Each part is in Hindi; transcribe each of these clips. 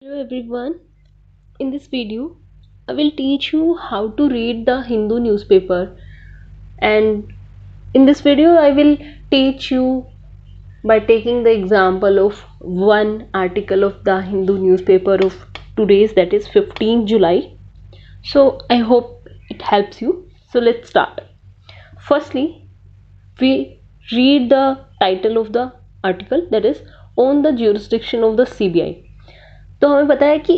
Hello everyone. In this video, I will teach you how to read the Hindu newspaper, and in this video I will teach you by taking the example of one article of the Hindu newspaper of today's, that is 15 July. So I hope it helps you. So let's start. Firstly, we read the title of the article, that is on the jurisdiction of the CBI. तो हमें पता है कि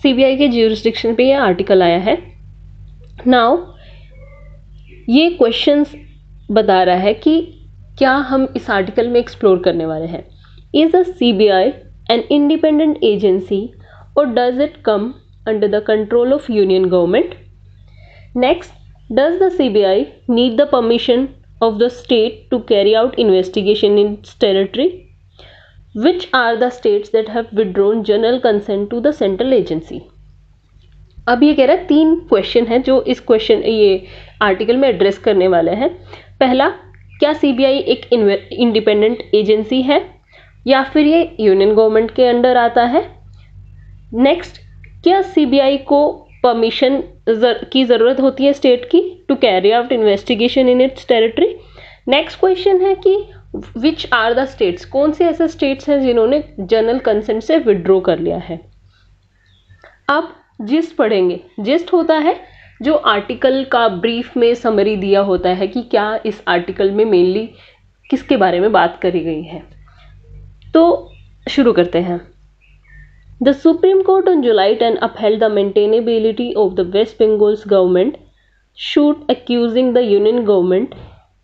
सीबीआई के ज्यूरिसडिक्शन पे ये आर्टिकल आया है. नाउ ये क्वेश्चंस बता रहा है कि क्या हम इस आर्टिकल में एक्सप्लोर करने वाले हैं. Is the CBI an independent agency और does it come under the control of union government. Next, does the CBI need the permission of the state to carry out investigation in its territory. Which are the states that have withdrawn general consent to the central agency. अब ये कह रहा है 3 क्वेश्चन है जो इस क्वेश्चन ये आर्टिकल में एड्रेस करने वाले हैं. पहला, क्या सीबीआई एक इंडिपेंडेंट एजेंसी है या फिर ये यूनियन गवर्नमेंट के अंडर आता है. नेक्स्ट, क्या सीबीआई को परमिशन की ज़रूरत होती है स्टेट की to carry out investigation in its territory. Next question है कि विच आर द स्टेट्स, कौन से ऐसे स्टेट्स हैं जिन्होंने जनरल कंसेंट से विड्रॉ कर लिया है. अब जिस्ट पढ़ेंगे. जिस्ट होता है जो आर्टिकल का ब्रीफ में समरी दिया होता है कि क्या इस आर्टिकल में मेनली किसके बारे में बात करी गई है. तो शुरू करते हैं. The Supreme Court on July 10 upheld the maintainability of the West Bengal's government suit accusing the union government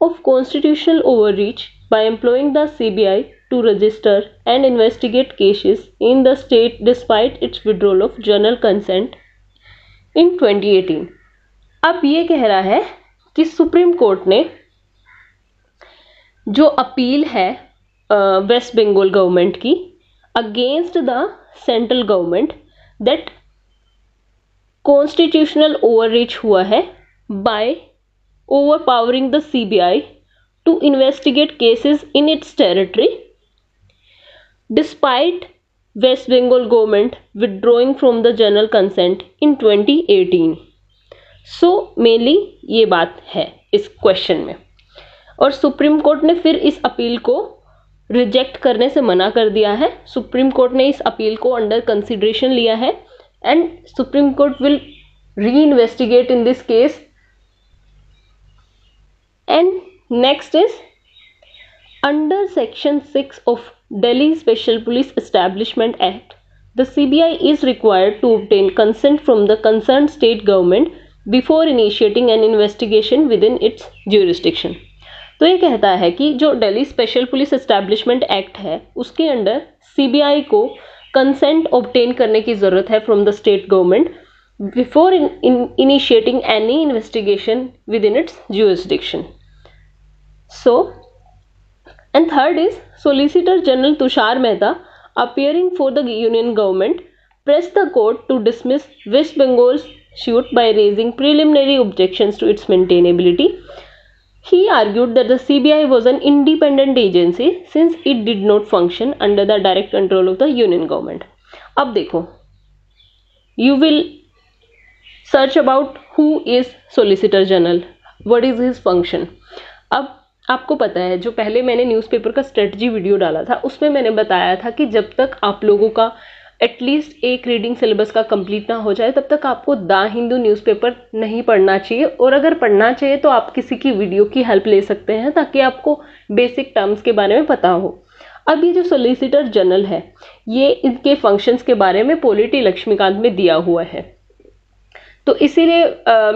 of constitutional overreach by employing the CBI to register and investigate cases in the state despite its withdrawal of general consent in 2018. अब ये कह रहा है कि सुप्रीम कोर्ट ने जो अपील है वेस्ट बंगाल गवर्नमेंट की against the central government that constitutional overreach हुआ है by overpowering the CBI to investigate cases in its territory despite West Bengal government withdrawing from the general consent in 2018. So mainly ये बात है इस क्वेश्चन में. और सुप्रीम कोर्ट ने फिर इस अपील को रिजेक्ट करने से मना कर दिया है. सुप्रीम कोर्ट ने इस अपील को अंडर कंसिडरेशन लिया है and Supreme Court will re investigate in this case. And next is under section 6 of Delhi special police establishment act the CBI is required to obtain consent from the concern state government before initiating an investigation with in its jurisdiction. तो ये कहता है कि जो Delhi special police establishment act है उसके अंडर सीबीआई को कंसेंट ऑब्टेन करने की ज़रूरत है from the state government before initiating any investigation with in its jurisdiction. So and third is solicitor general Tushar Mehta appearing for the union government pressed the court to dismiss West Bengal's suit by raising preliminary objections to its maintainability. He argued that the CBI was an independent agency since it did not function under the direct control of the union government. अब देखो, you will search about who is Solicitor General, what is his function. अब आपको पता है जो पहले मैंने न्यूज़पेपर का स्ट्रेटजी वीडियो डाला था उसमें मैंने बताया था कि जब तक आप लोगों का एटलीस्ट एक रीडिंग सिलेबस का कंप्लीट ना हो जाए तब तक आपको द हिंदू न्यूज़पेपर नहीं पढ़ना चाहिए. और अगर पढ़ना चाहिए तो आप किसी की वीडियो की हेल्प ले सकते हैं ताकि आपको बेसिक टर्म्स के बारे में पता हो. अब ये जो सोलिसिटर जनरल है ये इनके फंक्शंस के बारे में पॉलिटी लक्ष्मीकांत में दिया हुआ है. तो इसीलिए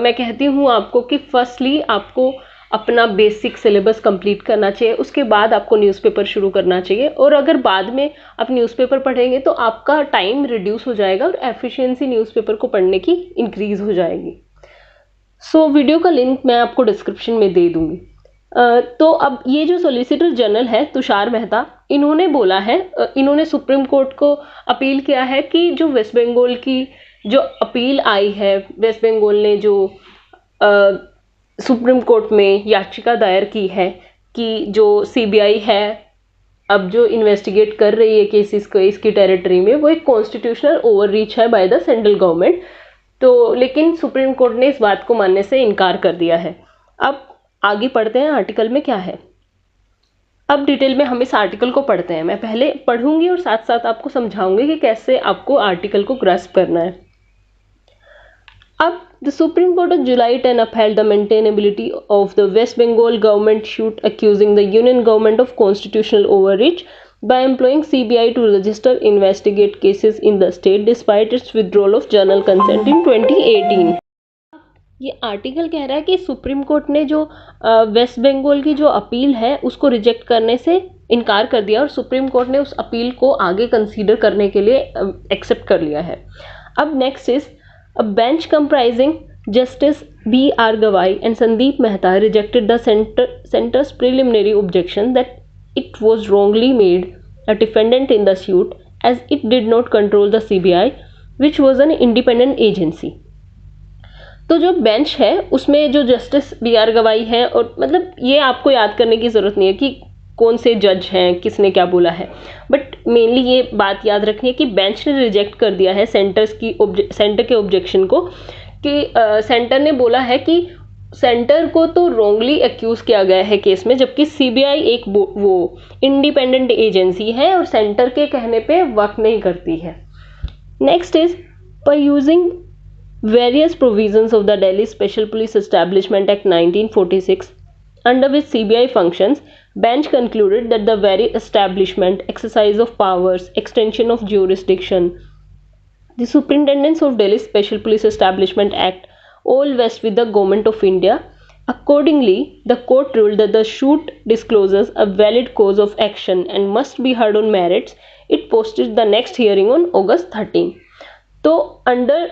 मैं कहती हूँ आपको कि फर्स्टली आपको अपना बेसिक सिलेबस कंप्लीट करना चाहिए, उसके बाद आपको न्यूज़पेपर शुरू करना चाहिए. और अगर बाद में आप न्यूज़पेपर पढ़ेंगे तो आपका टाइम रिड्यूस हो जाएगा और एफिशिएंसी न्यूज़पेपर को पढ़ने की इंक्रीज हो जाएगी. सो वीडियो का लिंक मैं आपको डिस्क्रिप्शन में दे दूंगी. तो अब ये जो सॉलिसिटर जनरल है तुषार मेहता, इन्होंने बोला है, इन्होंने सुप्रीम कोर्ट को अपील किया है कि जो वेस्ट बंगाल की जो अपील आई है, वेस्ट बंगाल ने जो सुप्रीम कोर्ट में याचिका दायर की है कि जो सीबीआई है अब जो इन्वेस्टिगेट कर रही है केसेस को इसकी टेरिटरी में, वो एक कॉन्स्टिट्यूशनल ओवररीच है बाय द सेंट्रल गवर्नमेंट। तो लेकिन सुप्रीम कोर्ट ने इस बात को मानने से इनकार कर दिया है। अब आगे पढ़ते हैं आर्टिकल में क्या है। अब डिटेल में हम इस आर्टिकल को पढ़ते हैं। मैं पहले पढ़ूंगी और साथ साथ आपको समझाऊंगी कि कैसे आपको आर्टिकल को ग्रास्प करना है। अब the Supreme Court of July 10 upheld the maintainability of the West Bengal government suit accusing the Union government of constitutional overreach by employing CBI to register investigate cases in the state despite its withdrawal of general consent in 2018। ये आर्टिकल कह रहा है कि सुप्रीम कोर्ट ने जो वेस्ट बंगाल की जो अपील है उसको रिजेक्ट करने से इनकार कर दिया और सुप्रीम कोर्ट ने उस अपील को आगे कंसीडर करने के लिए एक्सेप्ट कर लिया है। अब next is a bench comprising Justice B.R. Gawai and Sandeep Mehta rejected the center's preliminary objection that it was wrongly made a defendant in the suit as it did not control the CBI, which was an independent agency। तो जो बेंच है उसमें जो जस्टिस B.R. गवाई है, और मतलब ये आपको याद करने की जरूरत नहीं है कि कौन से जज हैं, किसने क्या बोला है, बट मेनली ये बात याद रखनी है कि बेंच ने रिजेक्ट कर दिया है सेंटर के ऑब्जेक्शन को कि सेंटर ने बोला है कि सेंटर को तो रॉन्गली एक्यूज किया गया है केस में, जबकि सीबीआई एक वो इंडिपेंडेंट एजेंसी है और सेंटर के कहने पे वर्क नहीं करती है। Next is by using various provisions of the Delhi special police establishment act 1946 under which CBI functions, bench concluded that the very establishment, exercise of powers, extension of jurisdiction, the Superintendence of Delhi Special Police Establishment Act all vest with the Government of India. Accordingly, the court ruled that the suit discloses a valid cause of action and must be heard on merits. It posted the next hearing on August 13. तो under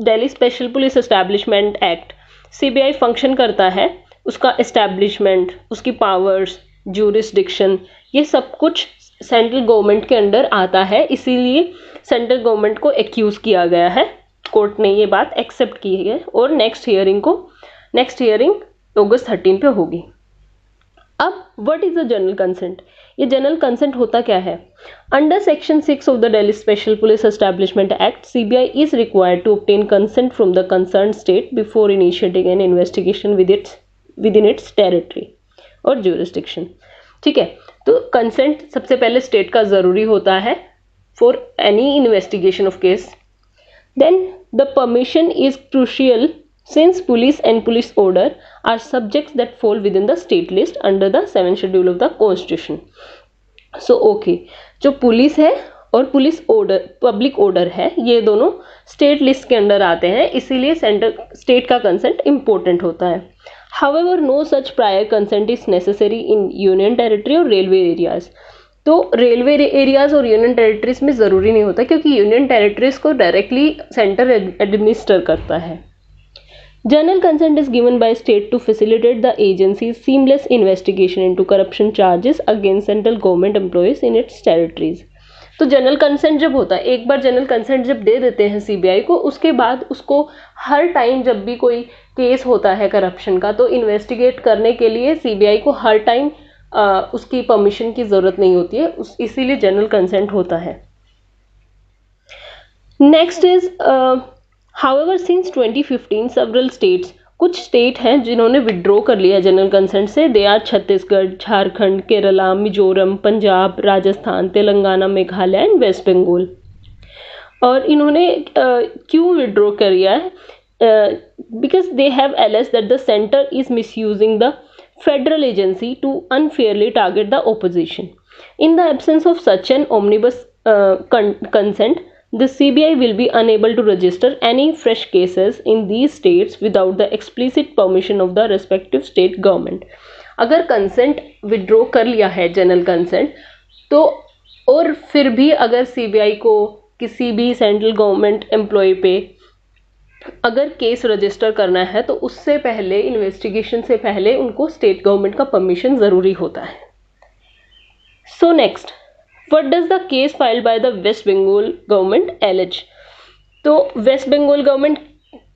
Delhi Special Police Establishment Act CBI function करता है, उसका एस्टैब्लिशमेंट, उसकी पावर्स, ज्यूरिसडिक्शन, ये सब कुछ सेंट्रल गवर्नमेंट के अंडर आता है, इसीलिए सेंट्रल गवर्नमेंट को एक्यूज किया गया है। कोर्ट ने ये बात एक्सेप्ट की है और नेक्स्ट हियरिंग अगस्त 13 पे होगी। अब what is the general consent? ये जनरल कंसेंट होता क्या है? Under section 6 of the Delhi special police establishment act, CBI is required to obtain consent from the concern state before initiating an investigation with in its territory और ज्यूरिसडिक्शन। ठीक है, तो कंसेंट सबसे पहले स्टेट का जरूरी होता है for any investigation of case. Then the permission is crucial since police and police order are subjects that fall within the state list under the 7th schedule of the constitution। so okay, जो पुलिस है और पुलिस ऑर्डर, पब्लिक ऑर्डर है, ये दोनों स्टेट लिस्ट के अंडर आते हैं, इसीलिए स्टेट का कंसेंट इंपॉर्टेंट होता है। However, no such prior consent is necessary in union territory और रेलवे एरियाज। तो रेलवे एरियाज और यूनियन टेरिटरीज में ज़रूरी नहीं होता, क्योंकि यूनियन टेरिटरीज को डायरेक्टली सेंटर एडमिनिस्टर करता है। General consent is given by state to facilitate the agency's seamless investigation into corruption charges against central government employees in its territories। तो जनरल कंसेंट जब होता है, एक बार जनरल कंसेंट जब दे देते हैं सीबीआई को, उसके बाद उसको हर टाइम जब भी कोई केस होता है करप्शन का, तो इन्वेस्टिगेट करने के लिए सीबीआई को हर टाइम उसकी परमिशन की जरूरत नहीं होती है, इसीलिए जनरल कंसेंट होता है। Next is however since 2015 several states, कुछ स्टेट हैं जिन्होंने विड्रॉ कर लिया जनरल कंसेंट से। They are Chhattisgarh, Jharkhand, Kerala, Mizoram, Punjab, Rajasthan, Telangana, Meghalaya and west Bengal. और इन्होंने क्यों विड्रॉ कर लिया है? Because they have alleged that the centre is misusing the federal agency to unfairly target the opposition. In the absence of such an omnibus consent, the CBI will be unable to register any fresh cases in these states without the explicit permission of the respective state government। अगर कंसेंट विड्रॉ कर लिया है जनरल कंसेंट, तो और फिर भी अगर CBI को किसी भी सेंट्रल गवर्नमेंट एम्प्लॉय पे अगर केस रजिस्टर करना है, तो उससे पहले, इन्वेस्टिगेशन से पहले उनको स्टेट गवर्नमेंट का परमिशन ज़रूरी होता है। So next, What does the case filed by the West Bengal government allege? तो वेस्ट बंगाल गवर्नमेंट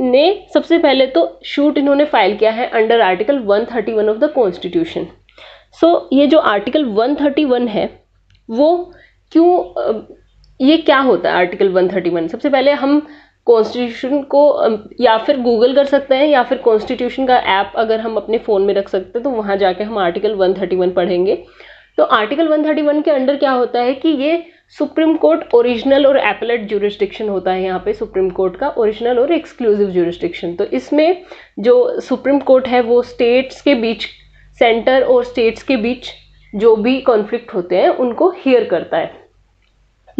ने सबसे पहले तो शूट इन्होंने फाइल किया है under article 131 of the constitution. So ये जो आर्टिकल 131 है वो क्यों, ये क्या होता है आर्टिकल 131? सबसे पहले हम कॉन्स्टिट्यूशन को या फिर गूगल कर सकते हैं, या फिर कॉन्स्टिट्यूशन का ऐप अगर हम अपने फ़ोन में रख सकते हैं तो वहाँ जाके हम आर्टिकल 131 पढ़ेंगे। तो आर्टिकल 131 के अंडर क्या होता है कि ये सुप्रीम कोर्ट ओरिजिनल और एपेलेट ज्यूरिस्डिक्शन होता है यहाँ पे सुप्रीम कोर्ट का, ओरिजिनल और एक्सक्लूसिव ज्यूरिस्डिक्शन। तो इसमें जो सुप्रीम कोर्ट है वो स्टेट्स के बीच, सेंटर और स्टेट्स के बीच जो भी कॉन्फ्लिक्ट होते हैं उनको हियर करता है।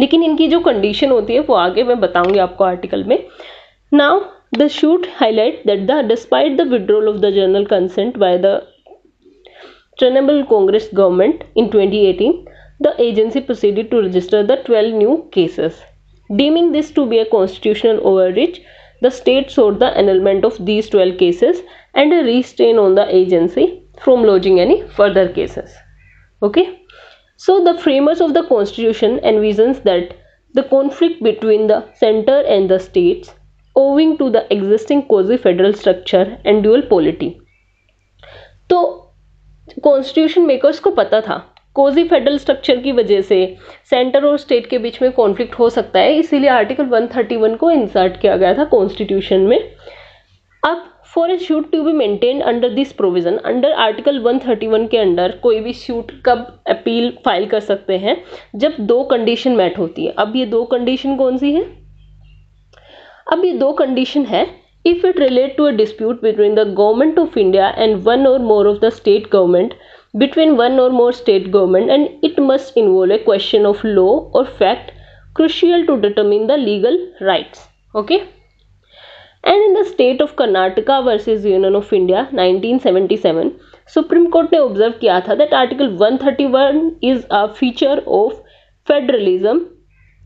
लेकिन इनकी जो कंडीशन होती है वो आगे मैं बताऊंगी आपको आर्टिकल में। Now the shoot highlight that the despite the withdrawal of the general consent by the Trinamool Congress government in 2018, the agency proceeded to register the 12 new cases. Deeming this to be a constitutional overreach, the state sought the annulment of these 12 cases and a restraint on the agency from lodging any further cases. Okay, so the framers of the constitution envisions that the conflict between the center and the states, owing to the existing quasi-federal structure and dual polity. तो कॉन्स्टिट्यूशन मेकर्स को पता था कोजी फेडरल स्ट्रक्चर की वजह से सेंटर और स्टेट के बीच में कॉन्फ्लिक्ट हो सकता है, इसीलिए आर्टिकल 131 को इंसर्ट किया गया था कॉन्स्टिट्यूशन में। अब for a suit to be maintained under this provision, under article 131 के अंडर कोई भी शूट कब अपील फाइल कर सकते हैं? जब दो कंडीशन मैट होती है। अब ये दो कंडीशन कौन सी है? अब ये दो कंडीशन है, if it relate to a dispute between the government of India and one or more of the state government, between one or more state government, and it must involve a question of law or fact crucial to determine the legal rights. Okay, and in the state of Karnataka versus Union of India 1977, Supreme Court ने ऑब्जर्व किया था that Article 131 is a feature of federalism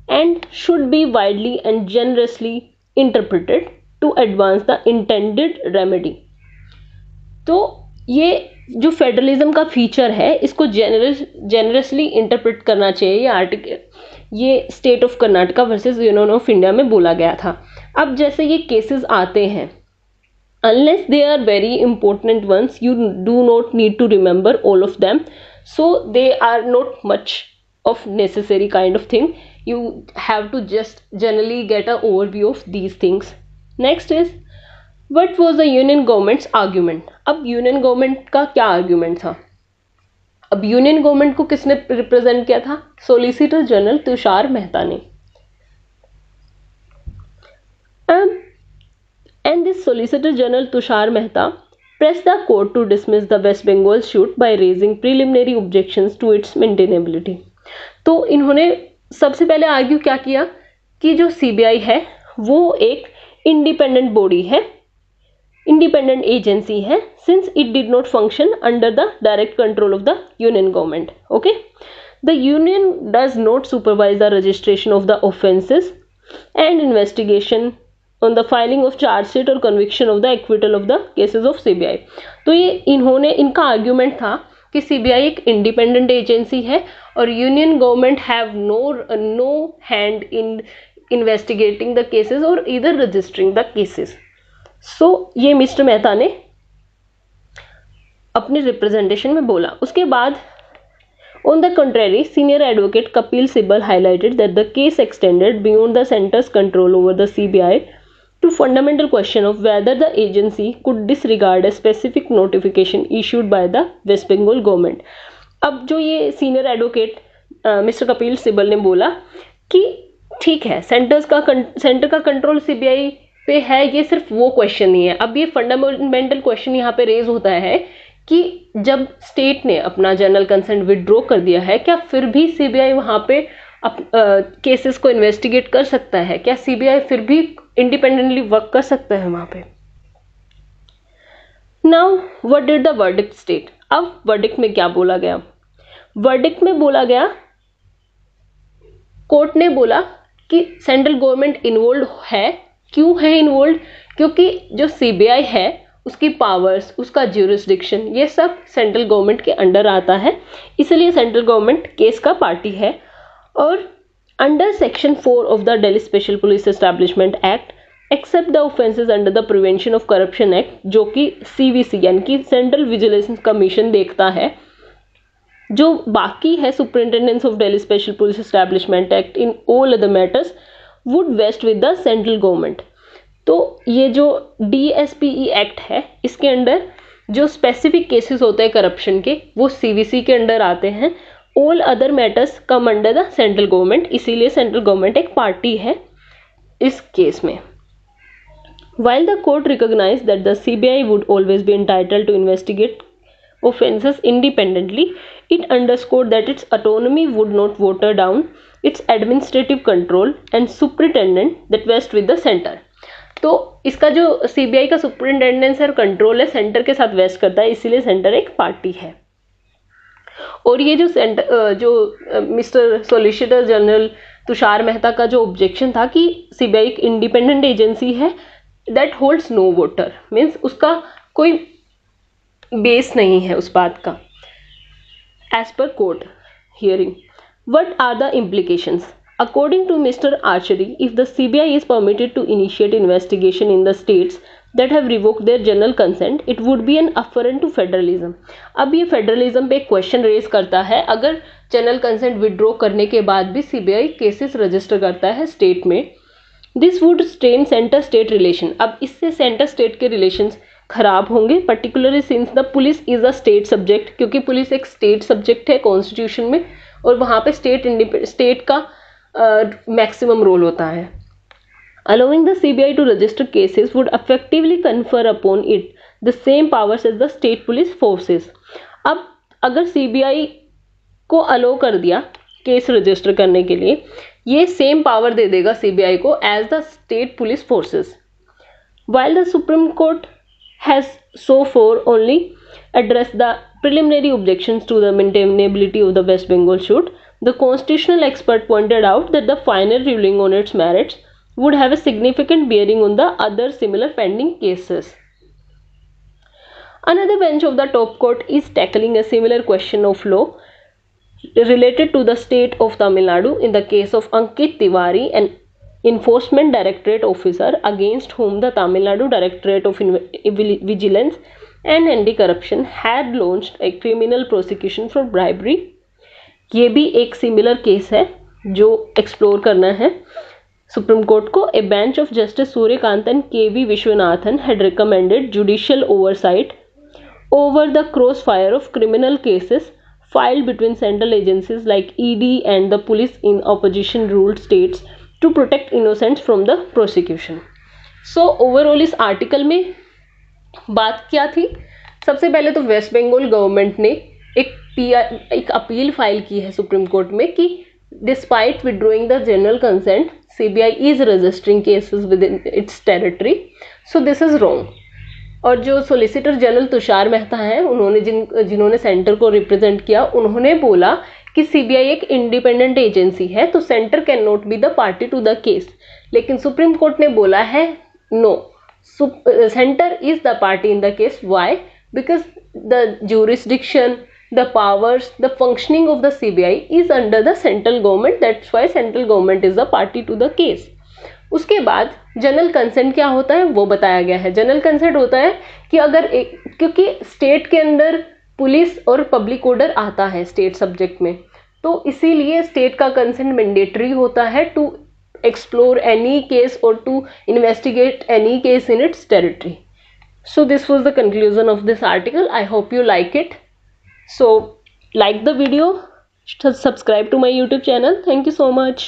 and should be widely and generously interpreted to advance the intended remedy. तो ये जो फेडरलिज्म का फीचर है इसको जेनरसली इंटरप्रेट करना चाहिए, ये आर्टिकल ये state of Karnataka versus union of India में बोला गया था। अब जैसे ये केसेस आते हैं, unless they are very important ones, you do not need to remember all of them, so they are not much of necessary kind of thing. You have to just generally get an overview of these things. Next is what was the union government's argument? अब यूनियन गवर्नमेंट का क्या आर्ग्यूमेंट था? अब यूनियन गवर्नमेंट को किसने रिप्रेजेंट किया था? सोलिसिटर जनरल तुषार मेहता ने। And this Solicitor General Tushar Mehta pressed the court to dismiss the West Bengal suit by raising preliminary objections to its maintainability. तो इन्होंने सबसे पहले आर्ग्यू क्या किया कि जो सीबीआई है वो एक इंडिपेंडेंट बॉडी है, इंडिपेंडेंट एजेंसी है, since it did not function under the direct control of the union government. Okay, the union does not supervise the registration of the offences and investigation on the filing of chargesheet और conviction of the acquittal of the cases of CBI. तो ये इन्होंने इनका आर्ग्यूमेंट था कि सीबीआई एक इंडिपेंडेंट एजेंसी है और union government have no hand in investigating the cases और इधर रजिस्टरिंग द केसेस. सो ये मिस्टर मेहता ने अपने रिप्रेजेंटेशन में बोला. उसके बाद on the contrary senior advocate Kapil Sibal highlighted that the case extended beyond the centres control over the CBI to fundamental question of whether the agency could disregard a specific notification issued by the West Bengal government. अब जो ये senior advocate mister Kapil Sibal ने बोला कि ठीक है, सेंटर का कंट्रोल सीबीआई पे है, ये सिर्फ वो क्वेश्चन नहीं है. अब ये फंडामेंटल क्वेश्चन यहाँ पे रेज होता है कि जब स्टेट ने अपना जनरल कंसेंट विड्रॉ कर दिया है, क्या फिर भी सीबीआई वहाँ पे केसेस को इन्वेस्टिगेट कर सकता है? क्या सीबीआई फिर भी इंडिपेंडेंटली वर्क कर सकता है वहां पे? Now what did the verdict state? अब वर्डिक्ट में क्या बोला गया? वर्डिक्ट में बोला गया, कोर्ट ने बोला कि सेंट्रल गवर्नमेंट इन्वॉल्व है. क्यों है इन्वॉल्व? क्योंकि जो सीबीआई है उसकी पावर्स, उसका ज्यूरिसडिक्शन, ये सब सेंट्रल गवर्नमेंट के अंडर आता है, इसलिए सेंट्रल गवर्नमेंट केस का पार्टी है. और under section 4 of the Delhi special police establishment act except the offences under the prevention of corruption act, जो कि सीवीसी यानी कि सेंट्रल विजिलेंस कमीशन देखता है, जो बाकी है superintendence of Delhi special police establishment act in all other matters would vest with the central government. तो ये जो DSPE एक्ट है इसके अंडर जो स्पेसिफिक केसेस होते हैं करप्शन के वो CVC के अंडर आते हैं। All other matters come under the central government, इसीलिए सेंट्रल गवर्नमेंट एक पार्टी है इस केस में। While the court recognized that the CBI would always be entitled to investigate offences independently, it underscored that its autonomy would not water down its administrative control and superintendent that vests with the center। तो इसका जो CBI का सुपरिटेंडेंस और कंट्रोल है सेंटर के साथ वेस्ट करता है, इसीलिए सेंटर एक पार्टी है। और ये जो mister solicitor general Tushar Mehta का जो ऑब्जेक्शन था कि CBI एक इंडिपेंडेंट एजेंसी है that holds no voter, means उसका कोई बेस नहीं है उस बात का। As per court hearing, what are the implications? According to Mr. Archery, if the CBI is permitted to initiate investigation in the states that have revoked their general consent, it would be an affront to federalism। अब ये फेडरलिज्म पे एक क्वेश्चन रेज करता है, अगर जनरल कंसेंट विड्रॉ करने के बाद भी CBI केसेस रजिस्टर करता है स्टेट में, this would strain centre state relation. अब इससे सेंटर स्टेट के रिलेशंस खराब होंगे, particularly since the police is a state subject, क्योंकि पुलिस एक स्टेट सब्जेक्ट है कॉन्स्टिट्यूशन में और वहाँ पे स्टेट का मैक्सिमम रोल होता है। Allowing the CBI to register cases would effectively confer upon it the same powers as the state police forces। अब अगर CBI को अलो कर दिया केस रजिस्टर करने के लिए, ये सेम पावर दे देगा CBI को as the state police forces. While the Supreme Court has so far only addressed the preliminary objections to the maintainability of the West Bengal suit, the constitutional expert pointed out that the final ruling on its merits would have a significant bearing on the other similar pending cases। Another bench of the top court is tackling a similar question of law related to the state of Tamil Nadu in the case of Ankit Tiwari, an enforcement directorate officer against whom the Tamil Nadu Directorate of Vigilance and Anti-Corruption had launched a criminal prosecution for bribery। ये भी एक सिमिलर केस है जो एक्सप्लोर करना है सुप्रीम कोर्ट को। A bench of justice Suryakant and KV Viswanathan had recommended judicial oversight over the crossfire of criminal cases filed between central agencies like ED and the police in opposition ruled states to protect innocents from the prosecution। So overall इस आर्टिकल में बात क्या थी? सबसे पहले तो वेस्ट बंगाल गवर्नमेंट ने एक अपील फाइल की है सुप्रीम कोर्ट में कि despite withdrawing the general consent CBI is registering cases with in its territory, so this is wrong. और जो सोलिसिटर जनरल तुषार मेहता हैं, उन्होंने जिन्होंने सेंटर को रिप्रेजेंट किया, उन्होंने बोला कि CBI एक इंडिपेंडेंट एजेंसी है तो centre can not be the party to the case. लेकिन सुप्रीम कोर्ट ने बोला है no, centre is the party in the case. Why? Because the jurisdiction, the powers, the functioning of the CBI is under the central government, that's why central government is the party to the case। उसके बाद जनरल कंसेंट क्या होता है वो बताया गया है। जनरल कंसेंट होता है कि अगर क्योंकि स्टेट के अंदर पुलिस और पब्लिक ऑर्डर आता है स्टेट सब्जेक्ट में, तो इसीलिए स्टेट का कंसेंट मैंडेटरी होता है टू एक्सप्लोर एनी केस और to investigate any case in its territory. So this was the conclusion of this article. I hope you like it. So like the video, subscribe to my YouTube channel. Thank you so much.